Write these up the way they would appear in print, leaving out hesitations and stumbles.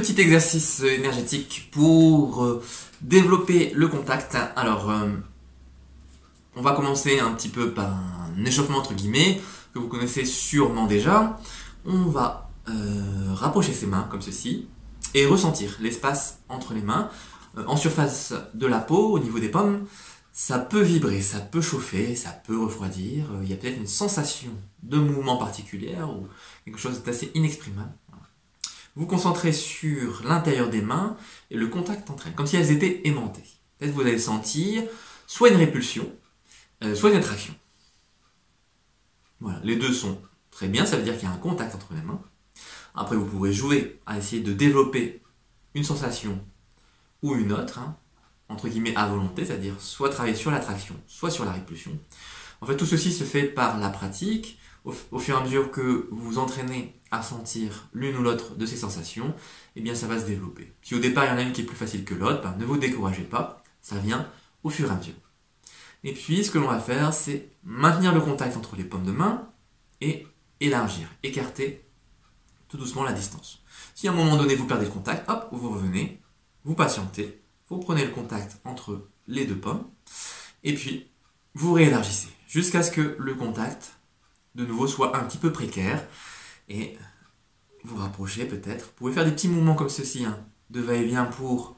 Petit exercice énergétique pour développer le contact. Alors, on va commencer un petit peu par un échauffement entre guillemets, que vous connaissez sûrement déjà. On va rapprocher ses mains comme ceci et ressentir l'espace entre les mains. En surface de la peau, au niveau des paumes, ça peut vibrer, ça peut chauffer, ça peut refroidir. Il y a peut-être une sensation de mouvement particulière ou quelque chose d'assez inexprimable. Vous concentrez sur l'intérieur des mains et le contact entre elles, comme si elles étaient aimantées. Peut-être vous allez sentir soit une répulsion, soit une attraction. Voilà, les deux sont très bien, ça veut dire qu'il y a un contact entre les mains. Après, vous pourrez jouer à essayer de développer une sensation ou une autre, entre guillemets à volonté, c'est-à-dire soit travailler sur l'attraction, soit sur la répulsion. En fait, tout ceci se fait par la pratique. Au fur et à mesure que vous vous entraînez à sentir l'une ou l'autre de ces sensations, eh bien ça va se développer. Si au départ il y en a une qui est plus facile que l'autre, ne vous découragez pas, ça vient au fur et à mesure. Et puis ce que l'on va faire, c'est maintenir le contact entre les paumes de main et élargir, écarter tout doucement la distance. Si à un moment donné vous perdez le contact, hop, vous revenez, vous patientez, vous prenez le contact entre les deux paumes, et puis vous réélargissez, jusqu'à ce que le contact de nouveau soit un petit peu précaire, et vous rapprochez peut-être. Vous pouvez faire des petits mouvements comme ceci, de va-et-vient pour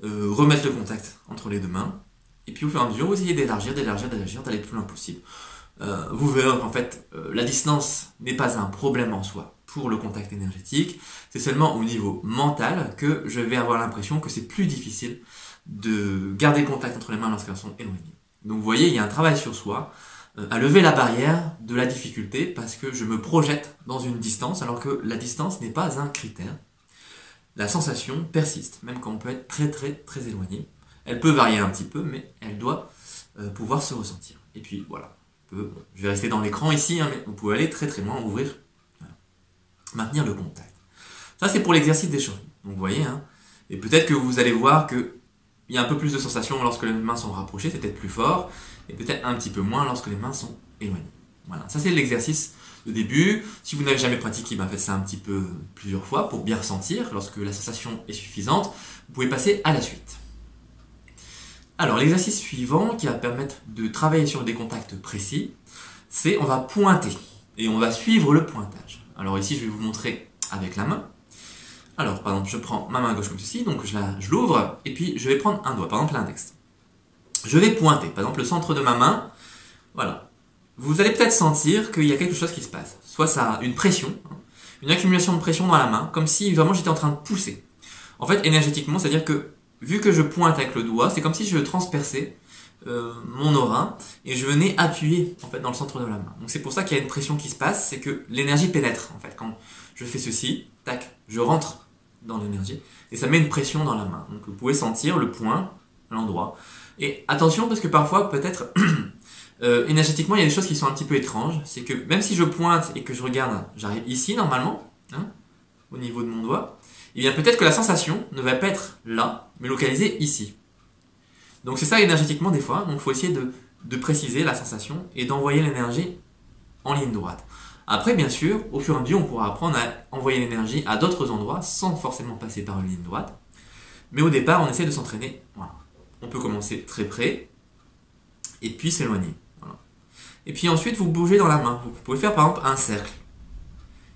remettre le contact entre les deux mains, et puis au fur et à mesure, vous essayez d'élargir, d'aller le plus loin possible. Vous verrez qu'en fait, la distance n'est pas un problème en soi pour le contact énergétique, c'est seulement au niveau mental que je vais avoir l'impression que c'est plus difficile de garder le contact entre les mains lorsqu'elles sont éloignées. Donc vous voyez, il y a un travail sur soi, à lever la barrière de la difficulté parce que je me projette dans une distance alors que la distance n'est pas un critère. La sensation persiste, même quand on peut être très éloigné. Elle peut varier un petit peu, mais elle doit pouvoir se ressentir. Et puis voilà, je vais rester dans l'écran ici, mais vous pouvez aller très loin, ouvrir, voilà. Maintenir le contact. Ça c'est pour l'exercice d'échauffement. Donc vous voyez, et peut-être que vous allez voir que il y a un peu plus de sensations lorsque les mains sont rapprochées, c'est peut-être plus fort, et peut-être un petit peu moins lorsque les mains sont éloignées. Voilà, ça c'est l'exercice de début. Si vous n'avez jamais pratiqué, faites ça un petit peu plusieurs fois pour bien ressentir. Lorsque la sensation est suffisante, vous pouvez passer à la suite. Alors l'exercice suivant qui va permettre de travailler sur des contacts précis, c'est on va pointer et on va suivre le pointage. Alors ici je vais vous montrer avec la main. Alors, par exemple, je prends ma main gauche comme ceci, donc je l'ouvre, et puis je vais prendre un doigt, par exemple l'index. Je vais pointer, par exemple le centre de ma main, voilà. Vous allez peut-être sentir qu'il y a quelque chose qui se passe. Soit ça a une pression, une accumulation de pression dans la main, comme si vraiment j'étais en train de pousser. En fait, énergétiquement, c'est-à-dire que, vu que je pointe avec le doigt, c'est comme si je transperçais mon aura, et je venais appuyer, en fait, dans le centre de la main. Donc c'est pour ça qu'il y a une pression qui se passe, c'est que l'énergie pénètre, en fait. Quand je fais ceci, tac, je rentre dans l'énergie, et ça met une pression dans la main. Donc vous pouvez sentir le point, l'endroit. Et attention, parce que parfois, peut-être, énergétiquement, il y a des choses qui sont un petit peu étranges. C'est que même si je pointe et que je regarde, j'arrive ici normalement, au niveau de mon doigt, et bien peut-être que la sensation ne va pas être là, mais localisée ici. Donc c'est ça énergétiquement des fois, donc il faut essayer de préciser la sensation et d'envoyer l'énergie en ligne droite. Après, bien sûr, au fur et à mesure, on pourra apprendre à envoyer l'énergie à d'autres endroits sans forcément passer par une ligne droite. Mais au départ, on essaie de s'entraîner. Voilà. On peut commencer très près et puis s'éloigner. Voilà. Et puis ensuite, vous bougez dans la main. Vous pouvez faire par exemple un cercle.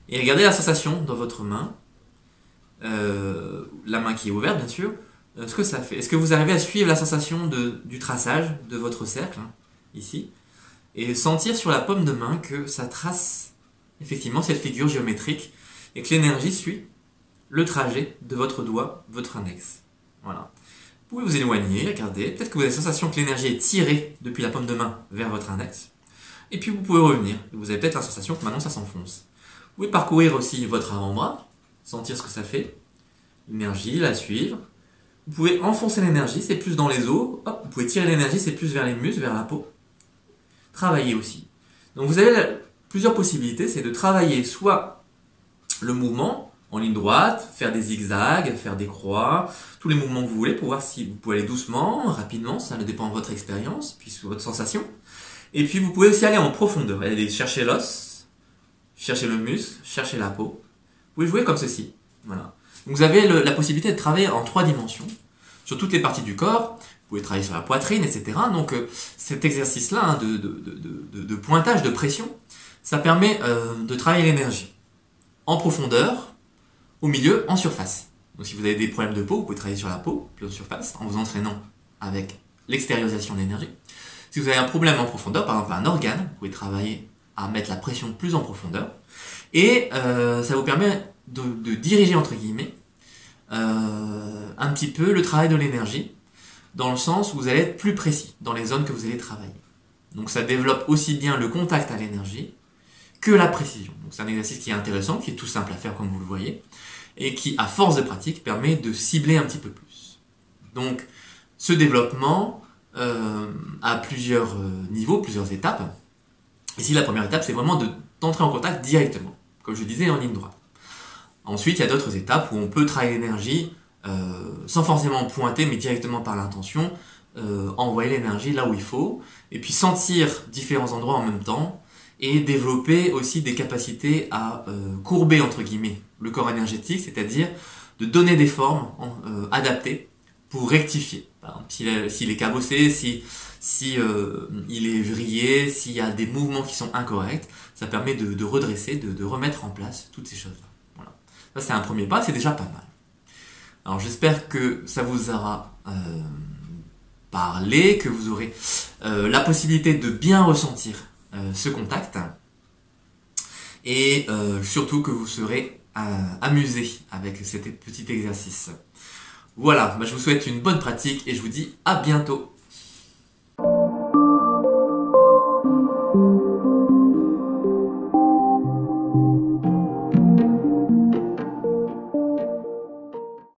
Et regardez la sensation dans votre main, la main qui est ouverte, bien sûr, ce que ça fait. Est-ce que vous arrivez à suivre la sensation du traçage de votre cercle, ici, et sentir sur la paume de main que ça trace effectivement cette figure géométrique et que l'énergie suit le trajet de votre doigt, votre index. Voilà. Vous pouvez vous éloigner, regardez, peut-être que vous avez la sensation que l'énergie est tirée depuis la paume de main vers votre index. Et puis vous pouvez revenir. Vous avez peut-être la sensation que maintenant ça s'enfonce. Vous pouvez parcourir aussi votre avant-bras, sentir ce que ça fait, l'énergie, la suivre. Vous pouvez enfoncer l'énergie, c'est plus dans les os. Hop, vous pouvez tirer l'énergie, c'est plus vers les muscles, vers la peau. Travailler aussi. Donc vous avez plusieurs possibilités, c'est de travailler soit le mouvement en ligne droite, faire des zigzags, faire des croix, tous les mouvements que vous voulez pour voir si vous pouvez aller doucement, rapidement, ça dépend de votre expérience, puis de votre sensation. Et puis vous pouvez aussi aller en profondeur, aller chercher l'os, chercher le muscle, chercher la peau. Vous pouvez jouer comme ceci, voilà. Vous avez la possibilité de travailler en 3 dimensions, sur toutes les parties du corps. Vous pouvez travailler sur la poitrine, etc. Donc cet exercice-là hein, de pointage, de pression, ça permet de travailler l'énergie en profondeur, au milieu, en surface. Donc si vous avez des problèmes de peau, vous pouvez travailler sur la peau, puis en surface, en vous entraînant avec l'extériorisation de l'énergie. Si vous avez un problème en profondeur, par exemple un organe, vous pouvez travailler à mettre la pression plus en profondeur. Et ça vous permet de diriger, entre guillemets, un petit peu le travail de l'énergie, dans le sens où vous allez être plus précis dans les zones que vous allez travailler. Donc ça développe aussi bien le contact à l'énergie que la précision. Donc c'est un exercice qui est intéressant, qui est tout simple à faire comme vous le voyez, et qui, à force de pratique, permet de cibler un petit peu plus. Donc ce développement a plusieurs niveaux, plusieurs étapes. Ici, la première étape, c'est vraiment d'entrer en contact directement, comme je disais, en ligne droite. Ensuite, il y a d'autres étapes où on peut travailler l'énergie sans forcément pointer, mais directement par l'intention, envoyer l'énergie là où il faut, et puis sentir différents endroits en même temps, et développer aussi des capacités à courber, entre guillemets, le corps énergétique, c'est-à-dire de donner des formes adaptées pour rectifier. Par exemple, s'il est cabossé, si il est vrillé, s'il y a des mouvements qui sont incorrects, ça permet de redresser, de remettre en place toutes ces choses-là. Voilà. Ça, c'est un premier pas, c'est déjà pas mal. Alors, j'espère que ça vous aura parlé, que vous aurez la possibilité de bien ressentir ce contact, et surtout que vous serez amusé avec cet petit exercice. Voilà, je vous souhaite une bonne pratique et je vous dis à bientôt.